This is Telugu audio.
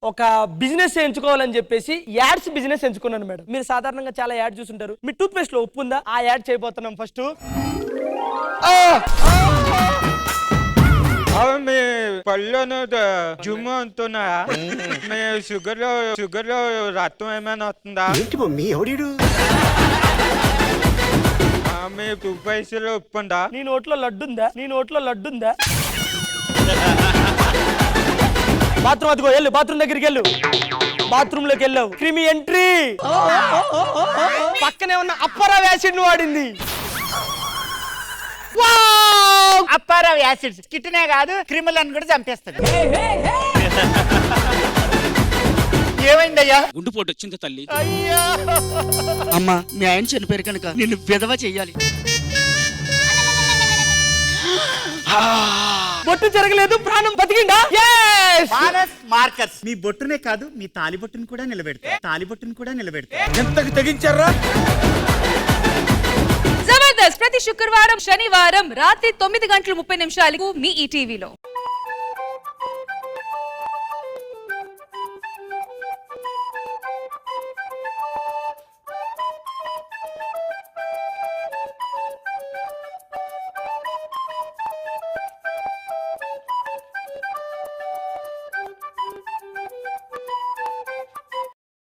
ఒక బిజినెస్ ఎంచుకోవాలని చెప్పేసి యాడ్స్ బిజినెస్ ఎంచుకున్నాను మేడం. మీరు సాధారణంగా చాలా యాడ్ చూసుంటారు. మీ టూత్ పేస్ట్ లో ఉప్పు ఉందా? ఆ యాడ్ చేయబోతున్నాం ఫస్ట్. మీ పళ్ళను జుమ్ము అంటున్నాయా? మీ షుగర్ లో రక్తం ఏమైనా వస్తుందా? ఏంటి మమ్మీ ఎవడీడు? మీ టూత్ పేస్ట్ లో ఉప్పు ఉందా? నీ నోట్లో లడ్డుందా? నీ నోట్లో లడ్డుందా? బాత్రూమ్ అదిగో వెళ్ళు, బాత్రూమ్ దగ్గరికి వెళ్ళు. బాత్రూమ్ లోకి వెళ్ళావు, క్రిమి ఎంట్రీ. పక్కనే ఉన్న అప్పరా యాసిడ్ వాడింది. అప్పారావు యాసిడ్స్ కిట్నే కాదు క్రిములను కూడా చంపేస్తుంది. ఏమైందయ్యా? గుండుపోటు వచ్చింది తల్లి. అమ్మా మీ ఆయన చనిపోయారు కనుక నిన్ను విధవ చెయ్యాలి. బొట్టు జరగలేదు, ప్రాణం బతికిందా? మానస్ మార్కర్స్ మీ బొట్టునే కాదు మీ తాలిబొట్టును కూడా నిలబెడతా. తాలిబొట్టును కూడా నిలబెడతా. ఎంతకు తెగించారా? జబర్దస్త్ ప్రతి శుక్రవారం శనివారం రాత్రి 9:30 మీ ఈటీవీలో.